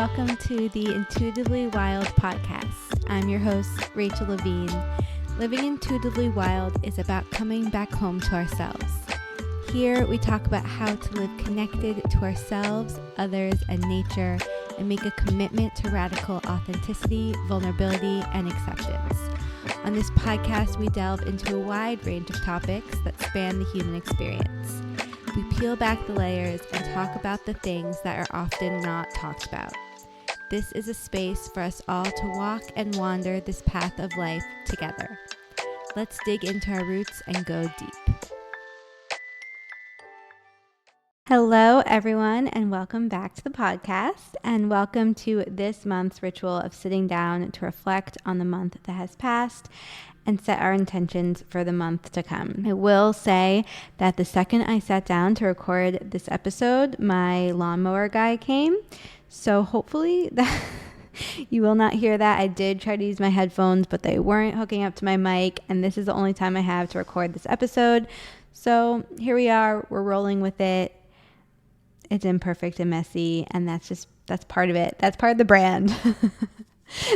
welcome to the Intuitively Wild podcast. I'm your host, Rachel Levine. Living intuitively wild is about coming back home to ourselves. Here, we talk about how to live connected to ourselves, others, and nature, and make a commitment to radical authenticity, vulnerability, and acceptance. On this podcast, we delve into a wide range of topics that span the human experience. We peel back the layers and talk about the things that are often not talked about. This is a space for us all to walk and wander this path of life together. Let's dig into our roots and go deep. Hello, everyone, and welcome back to the podcast, and welcome to this month's ritual of sitting down to reflect on the month that has passed and set our intentions for the month to come. I will say that the second I sat down to record this episode, my lawnmower guy came. So hopefully that you will not hear that. I did try to use my headphones, but they weren't hooking up to my mic, and this is the only time I have to record this episode. So here we are. We're rolling with it. It's imperfect and messy, and that's part of it. That's part of the brand.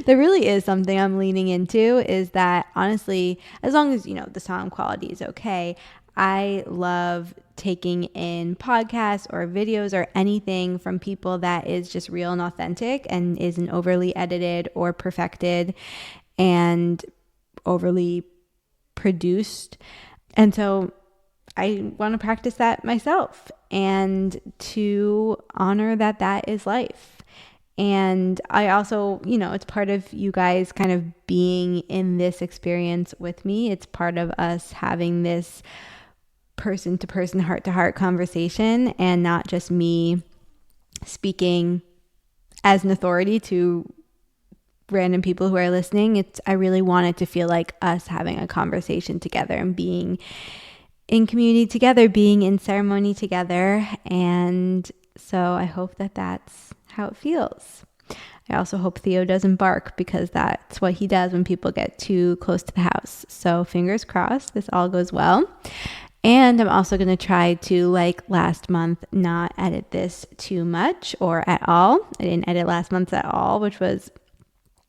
There really is something I'm leaning into, is that honestly, as long as, the sound quality is okay, I love taking in podcasts or videos or anything from people that is just real and authentic and isn't overly edited or perfected and overly produced. And so I want to practice that myself and to honor that is life. And I also, it's part of you guys kind of being in this experience with me. It's part of us having this person-to-person, heart-to-heart conversation, and not just me speaking as an authority to random people who are listening. I really want it to feel like us having a conversation together and being in community together, being in ceremony together. And so I hope that that's how it feels. I also hope Theo doesn't bark, because that's what he does when people get too close to the house. So fingers crossed this all goes well. And I'm also going to try to, like last month, not edit this too much or at all. I didn't edit last month at all, which was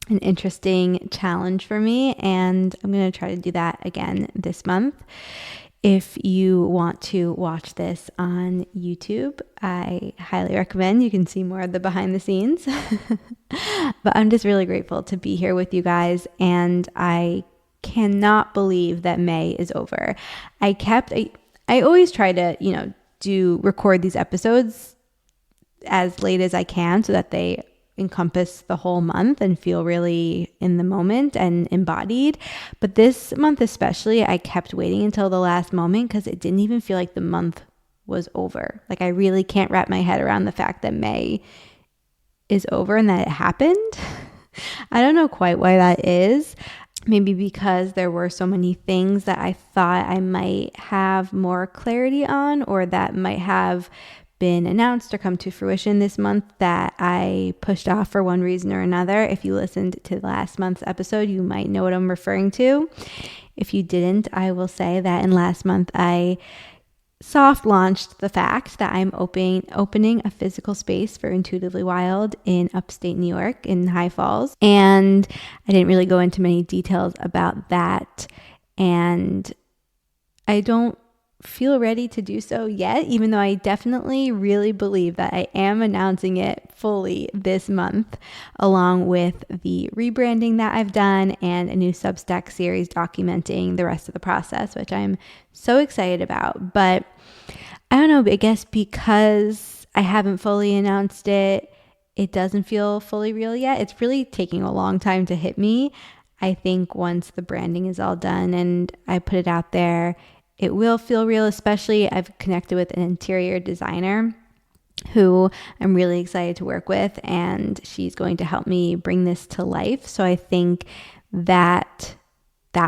an interesting challenge for me. And I'm going to try to do that again this month. If you want to watch this on YouTube, I highly recommend. You can see more of the behind the scenes. But I'm just really grateful to be here with you guys. And I cannot believe that May is over. I always try to, record these episodes as late as I can so that they encompass the whole month and feel really in the moment and embodied. But this month especially, I kept waiting until the last moment because it didn't even feel like the month was over. Like, I really can't wrap my head around the fact that May is over and that it happened. I don't know quite why that is. Maybe because there were so many things that I thought I might have more clarity on, or that might have been announced or come to fruition this month, that I pushed off for one reason or another. If you listened to last month's episode, you might know what I'm referring to. If you didn't, I will say that in last month, I soft launched the fact that I'm opening a physical space for Intuitively Wild in upstate New York in High Falls. And I didn't really go into many details about that. And I don't feel ready to do so yet, even though I definitely really believe that I am announcing it fully this month, along with the rebranding that I've done and a new Substack series documenting the rest of the process, which I'm so excited about. But I don't know, I guess because I haven't fully announced it, it doesn't feel fully real yet. It's really taking a long time to hit me. I think once the branding is all done and I put it out there, it will feel real. Especially I've connected with an interior designer who I'm really excited to work with, and she's going to help me bring this to life. So I think that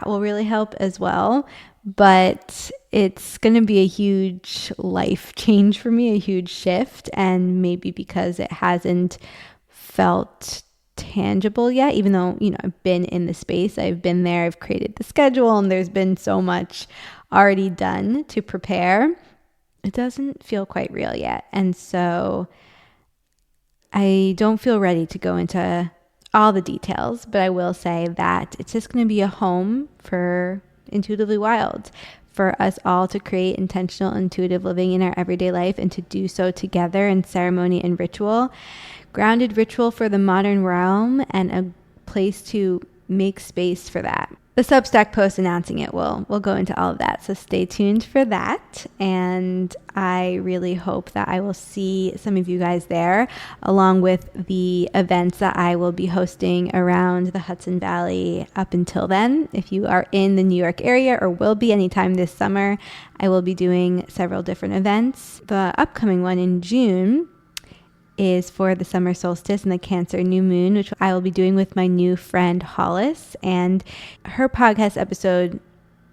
will really help as well. But it's going to be a huge life change for me, a huge shift. And maybe because it hasn't felt tangible yet, even though, I've been in the space, I've been there, I've created the schedule, and there's been so much already done to prepare, it doesn't feel quite real yet. And so I don't feel ready to go into all the details, but I will say that it's just going to be a home for Intuitively Wild, for us all to create intentional, intuitive living in our everyday life and to do so together in ceremony and ritual. Grounded ritual for the modern realm and a place to make space for that. The Substack post announcing it will go into all of that, so stay tuned for that. And I really hope that I will see some of you guys there, along with the events that I will be hosting around the Hudson Valley up until then. If you are in the New York area or will be anytime this summer, I will be doing several different events. The upcoming one in June is for the summer solstice and the Cancer new moon, which I will be doing with my new friend Hollis, and her podcast episode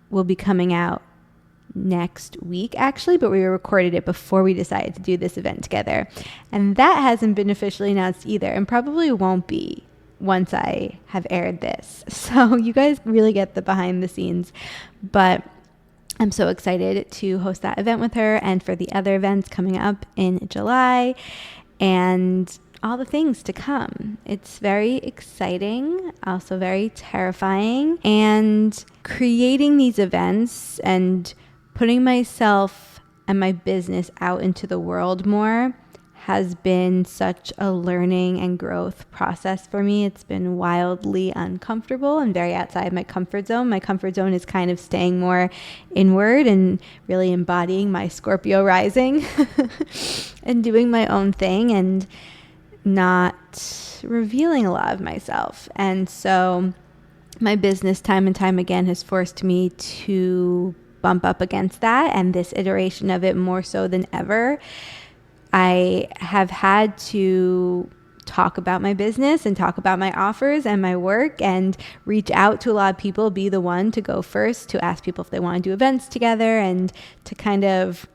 will be coming out next week actually, but we recorded it before we decided to do this event together, and that hasn't been officially announced either, and probably won't be once I have aired this, so you guys really get the behind the scenes. But I'm so excited to host that event with her and for the other events coming up in July and all the things to come. It's very exciting, also very terrifying. And creating these events and putting myself and my business out into the world more has been such a learning and growth process for me. It's been wildly uncomfortable and very outside my comfort zone. My comfort zone is kind of staying more inward and really embodying my Scorpio rising and doing my own thing and not revealing a lot of myself. And so my business time and time again has forced me to bump up against that, and this iteration of it more so than ever. I have had to talk about my business and talk about my offers and my work and reach out to a lot of people, be the one to go first, to ask people if they want to do events together and to kind of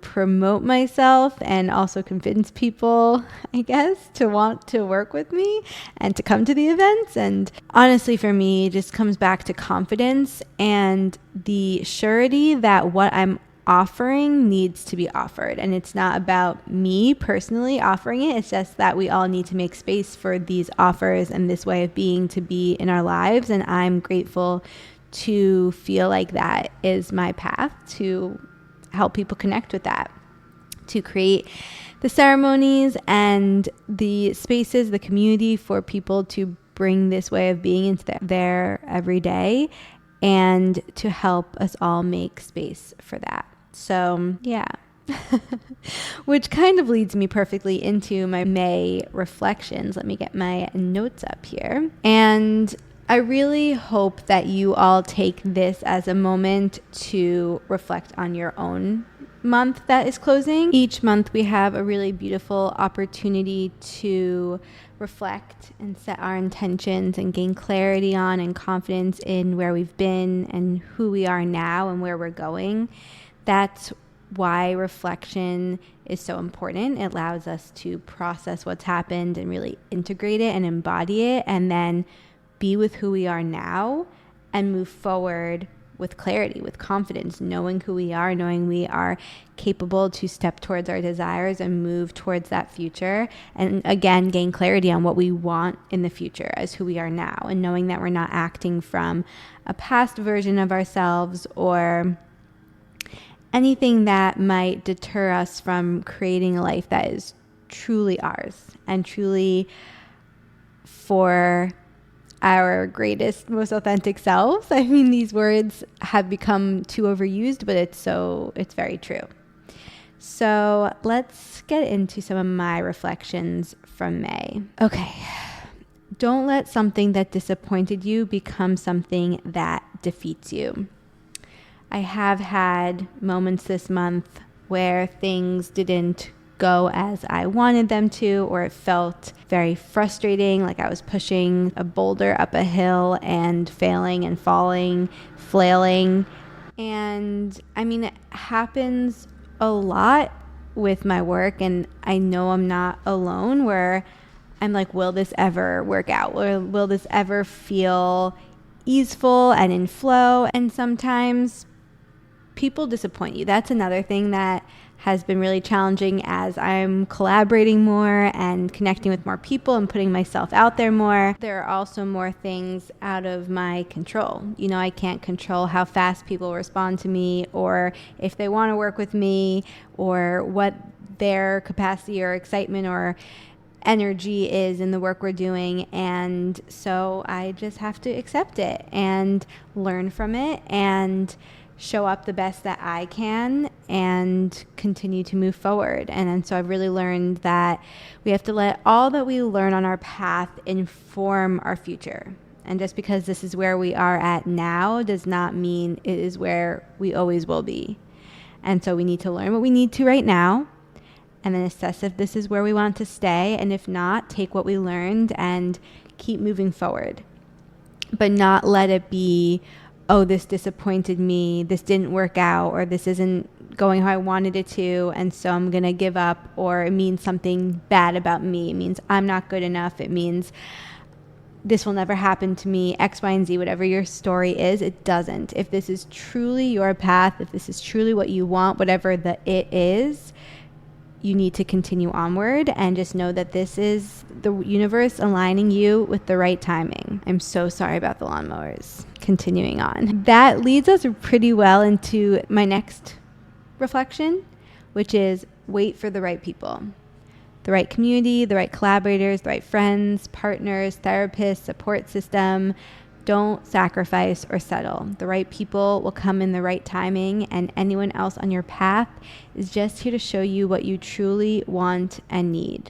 promote myself and also convince people, I guess, to want to work with me and to come to the events. And honestly, for me, it just comes back to confidence and the surety that what I'm offering needs to be offered. And it's not about me personally offering it. It's just that we all need to make space for these offers and this way of being to be in our lives. And I'm grateful to feel like that is my path to help people connect with that, to create the ceremonies and the spaces, the community for people to bring this way of being into their everyday and to help us all make space for that. So yeah, which kind of leads me perfectly into my May reflections. Let me get my notes up here. And I really hope that you all take this as a moment to reflect on your own month that is closing. Each month we have a really beautiful opportunity to reflect and set our intentions and gain clarity on and confidence in where we've been and who we are now and where we're going. That's why reflection is so important. It allows us to process what's happened and really integrate it and embody it, and then be with who we are now and move forward with clarity, with confidence, knowing who we are, knowing we are capable to step towards our desires and move towards that future. And again, gain clarity on what we want in the future as who we are now, and knowing that we're not acting from a past version of ourselves or anything that might deter us from creating a life that is truly ours and truly for our greatest, most authentic selves. I mean, these words have become too overused, but it's very true. So let's get into some of my reflections from May. Okay. Don't let something that disappointed you become something that defeats you. I have had moments this month where things didn't go as I wanted them to, or it felt very frustrating, like I was pushing a boulder up a hill and failing and falling, flailing. And I mean, it happens a lot with my work, and I know I'm not alone, where I'm like, will this ever work out? Or will this ever feel easeful and in flow? And sometimes people disappoint you. That's another thing that has been really challenging as I'm collaborating more and connecting with more people and putting myself out there more. There are also more things out of my control. I can't control how fast people respond to me, or if they want to work with me, or what their capacity or excitement or energy is in the work we're doing. And so I just have to accept it and learn from it and show up the best that I can and continue to move forward. And so I've really learned that we have to let all that we learn on our path inform our future. And just because this is where we are at now does not mean it is where we always will be. And so we need to learn what we need to right now, and then assess if this is where we want to stay. And if not, take what we learned and keep moving forward. But not let it be, oh, this disappointed me, this didn't work out, or this isn't going how I wanted it to, and so I'm going to give up, or it means something bad about me. It means I'm not good enough. It means this will never happen to me, X, Y, and Z, whatever your story is, it doesn't. If this is truly your path, if this is truly what you want, whatever the it is, you need to continue onward and just know that this is the universe aligning you with the right timing. I'm so sorry about the lawnmowers. Continuing on. That leads us pretty well into my next reflection, which is wait for the right people. The right community, the right collaborators, the right friends, partners, therapists, support system. Don't sacrifice or settle. The right people will come in the right timing, and anyone else on your path is just here to show you what you truly want and need.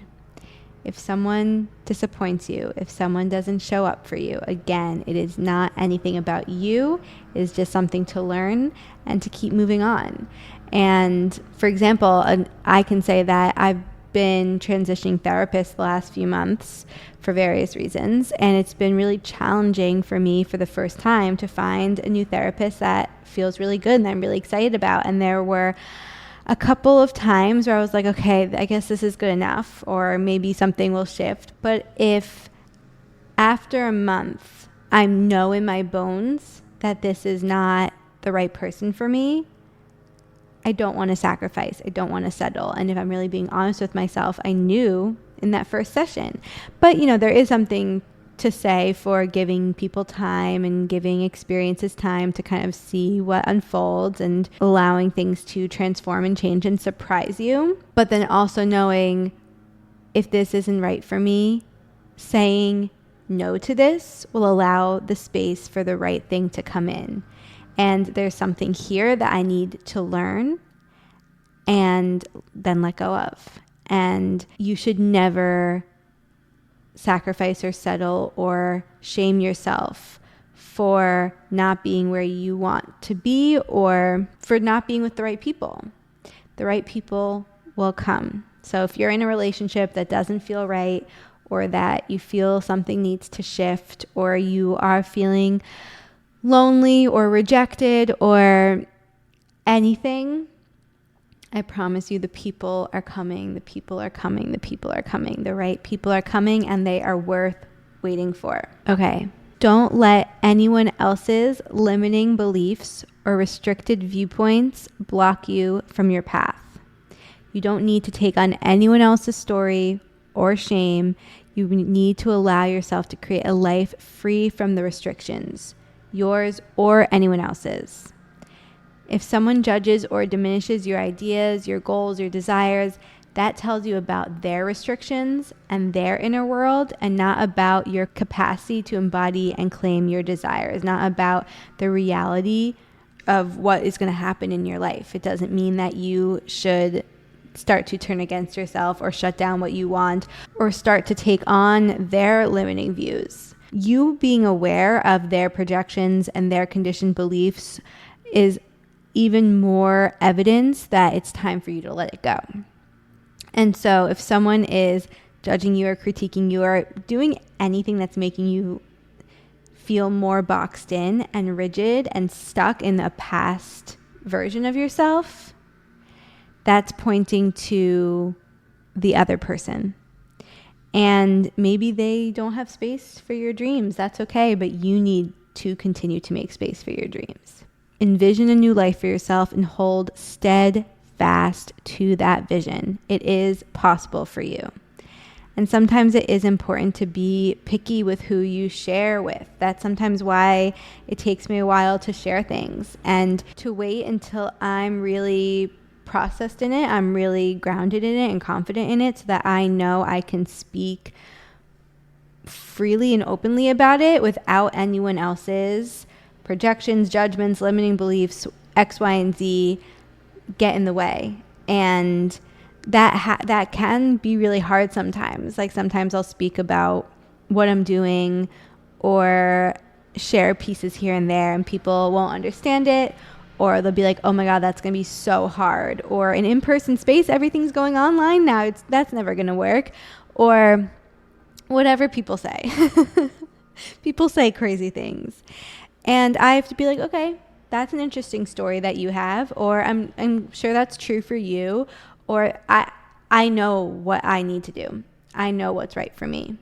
If someone disappoints you, if someone doesn't show up for you, again, it is not anything about you. It is just something to learn and to keep moving on. And for example, I can say that I've been transitioning therapists the last few months for various reasons, and it's been really challenging for me for the first time to find a new therapist that feels really good and that I'm really excited about. And there were a couple of times where I was like, okay, I guess this is good enough, or maybe something will shift. But if after a month I know in my bones that this is not the right person for me, I don't want to sacrifice. I don't want to settle. And if I'm really being honest with myself, I knew in that first session. But, there is something to say for giving people time and giving experiences time to kind of see what unfolds and allowing things to transform and change and surprise you. But then also knowing if this isn't right for me, saying no to this will allow the space for the right thing to come in. And there's something here that I need to learn and then let go of. And you should never sacrifice or settle or shame yourself for not being where you want to be or for not being with the right people. The right people will come. So if you're in a relationship that doesn't feel right, or that you feel something needs to shift, or you are feeling lonely or rejected or anything, I promise you the people are coming, the people are coming, the people are coming. The right people are coming, and they are worth waiting for. Okay, don't let anyone else's limiting beliefs or restricted viewpoints block you from your path. You don't need to take on anyone else's story or shame. You need to allow yourself to create a life free from the restrictions, yours or anyone else's. If someone judges or diminishes your ideas, your goals, your desires, that tells you about their restrictions and their inner world, and not about your capacity to embody and claim your desires, not about the reality of what is going to happen in your life. It doesn't mean that you should start to turn against yourself or shut down what you want or start to take on their limiting views. You being aware of their projections and their conditioned beliefs is even more evidence that it's time for you to let it go. And so if someone is judging you or critiquing you or doing anything that's making you feel more boxed in and rigid and stuck in a past version of yourself, that's pointing to the other person. And maybe they don't have space for your dreams. That's okay, but you need to continue to make space for your dreams. envision a new life for yourself and hold steadfast to that vision. It is possible for you. And sometimes it is important to be picky with who you share with. That's sometimes why it takes me a while to share things and to wait until I'm really processed in it, I'm really grounded in it and confident in it, so that I know I can speak freely and openly about it without anyone else's projections, judgments, limiting beliefs, X, Y, and Z get in the way. And that can be really hard sometimes. Like sometimes I'll speak about what I'm doing or share pieces here and there, and people won't understand it, or they'll be like, oh my God, that's going to be so hard. Or an in-person space, everything's going online now. That's never going to work. Or whatever people say. People say crazy things. And I have to be like, okay, that's an interesting story that you have, or I'm sure that's true for you, or I know what I need to do. I know what's right for me.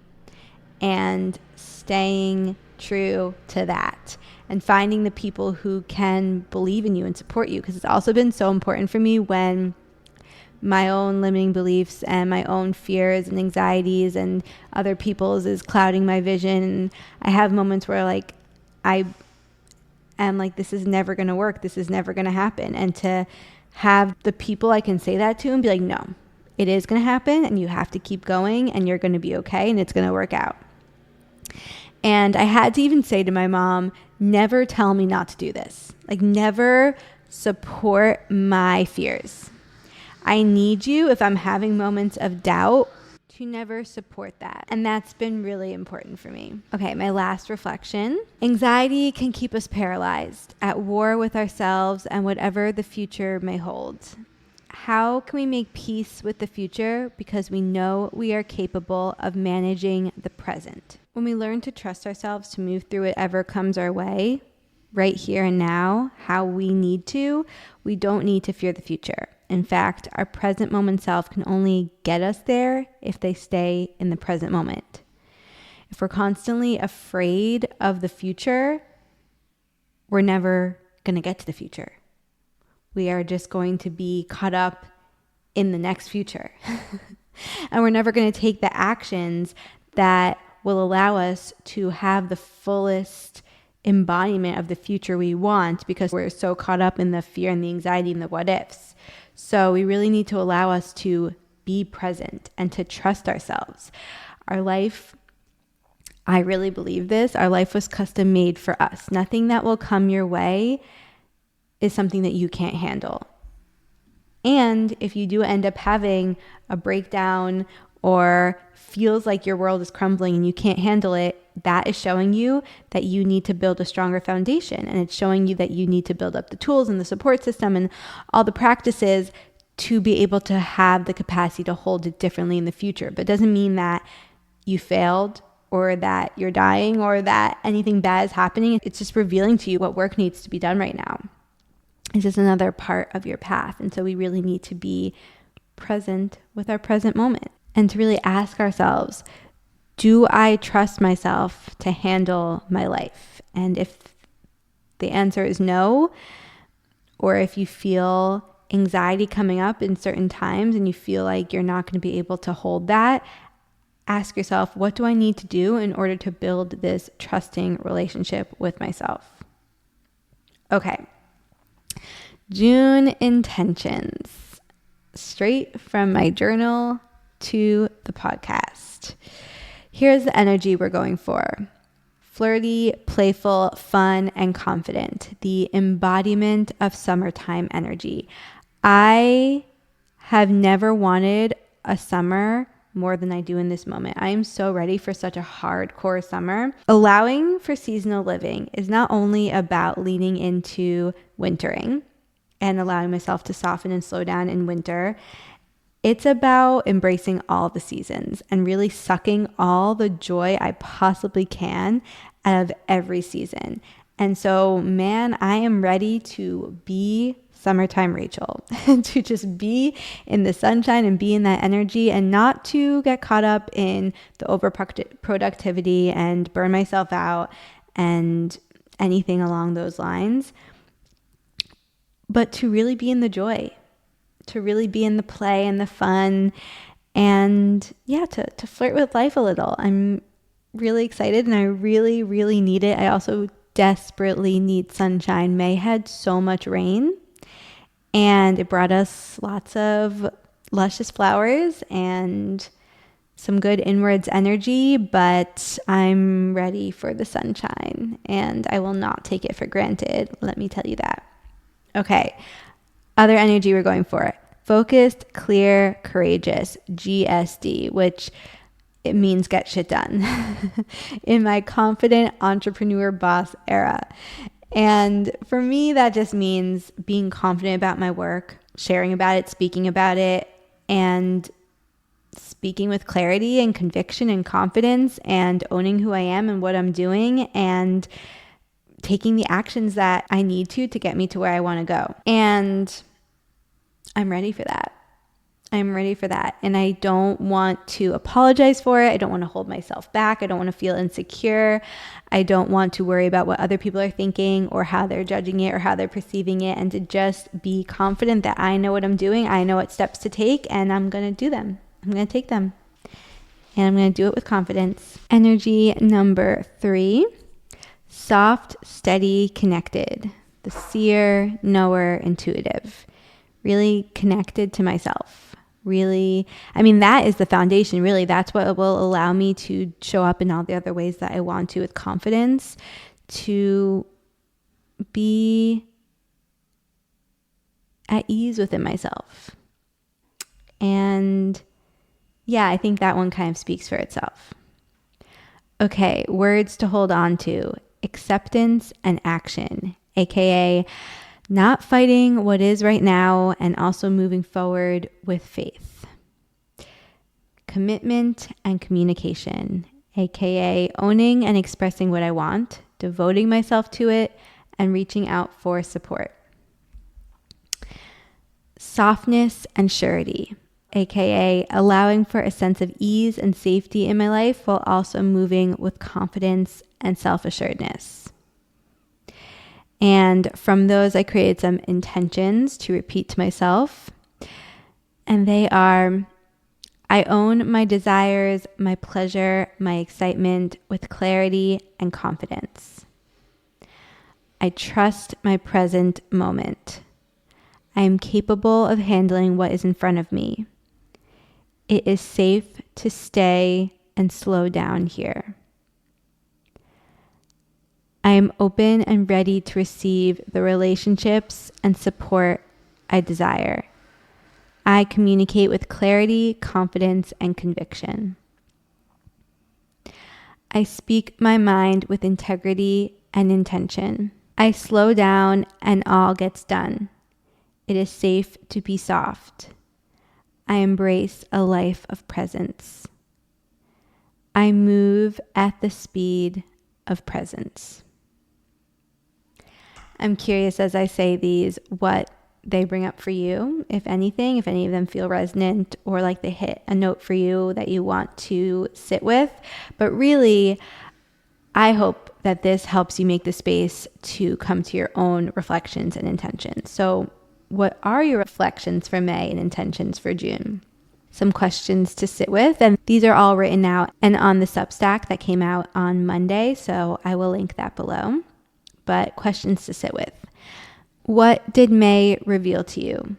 And staying true to that and finding the people who can believe in you and support you, because it's also been so important for me when my own limiting beliefs and my own fears and anxieties and other people's is clouding my vision. And I have moments where like I am like, this is never going to work. This is never going to happen. And to have the people I can say that to and be like, no, it is going to happen, and you have to keep going, and you're going to be okay, and it's going to work out. And I had to even say to my mom, never tell me not to do this. Like, never support my fears. I need you, if I'm having moments of doubt, to never support that. And that's been really important for me. Okay, my last reflection. Anxiety can keep us paralyzed, at war with ourselves and whatever the future may hold. How can we make peace with the future? Because we know we are capable of managing the present. When we learn to trust ourselves to move through whatever comes our way, right here and now, how we need to, we don't need to fear the future. In fact, our present moment self can only get us there if they stay in the present moment. If we're constantly afraid of the future, we're never going to get to the future. We are just going to be caught up in the next future. And we're never going to take the actions that will allow us to have the fullest embodiment of the future we want, because we're so caught up in the fear and the anxiety and the what ifs. So we really need to allow us to be present and to trust ourselves. Our life, I really believe this, our life was custom made for us. Nothing that will come your way is something that you can't handle. And if you do end up having a breakdown or feels like your world is crumbling and you can't handle it, that is showing you that you need to build a stronger foundation. And it's showing you that you need to build up the tools and the support system and all the practices to be able to have the capacity to hold it differently in the future. But it doesn't mean that you failed or that you're dying or that anything bad is happening. It's just revealing to you what work needs to be done right now. It's just another part of your path. And so we really need to be present with our present moment and to really ask ourselves, do I trust myself to handle my life? And if the answer is no, or if you feel anxiety coming up in certain times and you feel like you're not going to be able to hold that, ask yourself, what do I need to do in order to build this trusting relationship with myself? Okay. June intentions, straight from my journal to the podcast. Here's the energy we're going for. Flirty, playful, fun, and confident. The embodiment of summertime energy. I have never wanted a summer more than I do in this moment. I am so ready for such a hardcore summer. Allowing for seasonal living is not only about leaning into wintering and allowing myself to soften and slow down in winter. It's about embracing all the seasons and really sucking all the joy I possibly can out of every season. And so, man, I am ready to be summertime Rachel, to just be in the sunshine and be in that energy and not to get caught up in the overproductivity and burn myself out and anything along those lines. but to really be in the joy, to really be in the play and the fun, and yeah, to flirt with life a little. I'm really excited and I really, really need it. I also desperately need sunshine. May had so much rain and it brought us lots of luscious flowers and some good inwards energy, but I'm ready for the sunshine and I will not take it for granted. Let me tell you that. Okay. Other energy we're going for: focused, clear, courageous, GSD, which it means get shit done in my confident entrepreneur boss era. And for me, that just means being confident about my work, sharing about it, speaking about it, and speaking with clarity and conviction and confidence, and owning who I am and what I'm doing, and taking the actions that I need to get me to where I want to go. And I'm ready for that. I'm ready for that. And I don't want to apologize for it. I don't want to hold myself back. I don't want to feel insecure. I don't want to worry about what other people are thinking or how they're judging it or how they're perceiving it, and to just be confident that I know what I'm doing. I know what steps to take, and I'm going to do them. I'm going to take them. And I'm going to do it with confidence. Energy number 3, soft, steady, connected. The seer, knower, intuitive. Really connected to myself. Really, I mean, that is the foundation. Really, that's what will allow me to show up in all the other ways that I want to with confidence, to be at ease within myself. And yeah, I think that one kind of speaks for itself. Okay, words to hold on to: acceptance and action, aka not fighting what is right now and also moving forward with faith. Commitment and communication, aka owning and expressing what I want, devoting myself to it, and reaching out for support. Softness and surety, aka allowing for a sense of ease and safety in my life while also moving with confidence and self-assuredness. And from those, I created some intentions to repeat to myself. And they are: I own my desires, my pleasure, my excitement with clarity and confidence. I trust my present moment. I am capable of handling what is in front of me. It is safe to stay and slow down here. I am open and ready to receive the relationships and support I desire. I communicate with clarity, confidence, and conviction. I speak my mind with integrity and intention. I slow down and all gets done. It is safe to be soft. I embrace a life of presence. I move at the speed of presence. I'm curious as I say these what they bring up for you, if anything, if any of them feel resonant or like they hit a note for you that you want to sit with. But really, I hope that this helps you make the space to come to your own reflections and intentions. So what are your reflections for May and intentions for June? Some questions to sit with. And these are all written out and on the Substack that came out on Monday. So I will link that below. But questions to sit with. What did May reveal to you?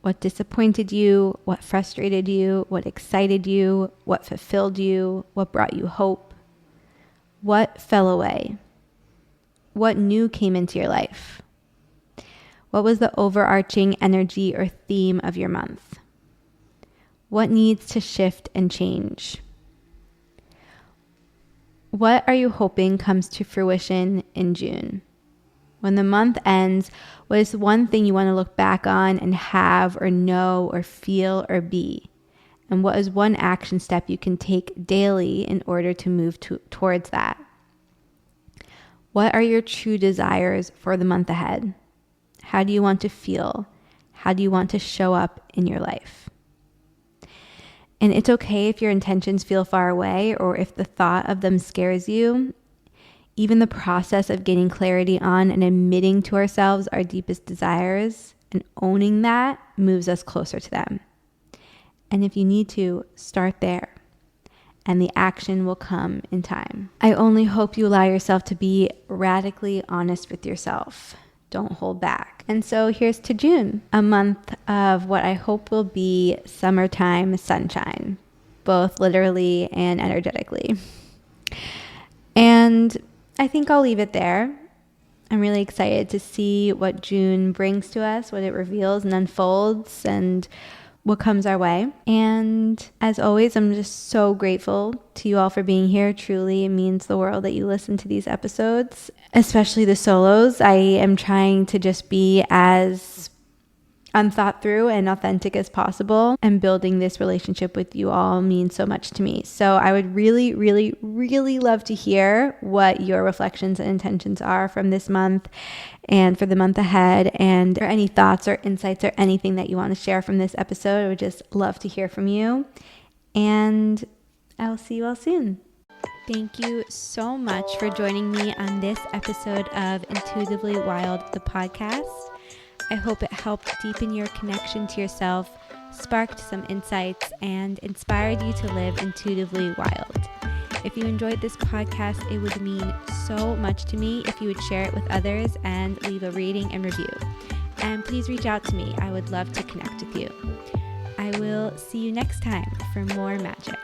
What disappointed you? What frustrated you? What excited you? What fulfilled you? What brought you hope? What fell away? What new came into your life? What was the overarching energy or theme of your month? What needs to shift and change? What are you hoping comes to fruition in June? When the month ends, what is one thing you want to look back on and have or know or feel or be? And what is one action step you can take daily in order to move towards that? What are your true desires for the month ahead? How do you want to feel? How do you want to show up in your life? And it's okay if your intentions feel far away or if the thought of them scares you. even the process of gaining clarity on and admitting to ourselves our deepest desires and owning that moves us closer to them. And if you need to, start there, and the action will come in time. I only hope you allow yourself to be radically honest with yourself. Don't hold back. And so here's to June, a month of what I hope will be summertime sunshine, both literally and energetically. And I think I'll leave it there. I'm really excited to see what June brings to us, what it reveals and unfolds, and what comes our way. And as always, I'm just so grateful to you all for being here. Truly, it means the world that you listen to these episodes, especially the solos. I am trying to just be as unthought through and authentic as possible, and building this relationship with you all means so much to me. So I would really, really, really love to hear what your reflections and intentions are from this month and for the month ahead, and or any thoughts or insights or anything that you want to share from this episode. I would just love to hear from you, and I'll see you all soon. Thank you so much for joining me on this episode of Intuitively Wild, the podcast. I hope it helped deepen your connection to yourself, sparked some insights, and inspired you to live intuitively wild. If you enjoyed this podcast, it would mean so much to me if you would share it with others and leave a rating and review. And please reach out to me. I would love to connect with you. I will see you next time for more magic.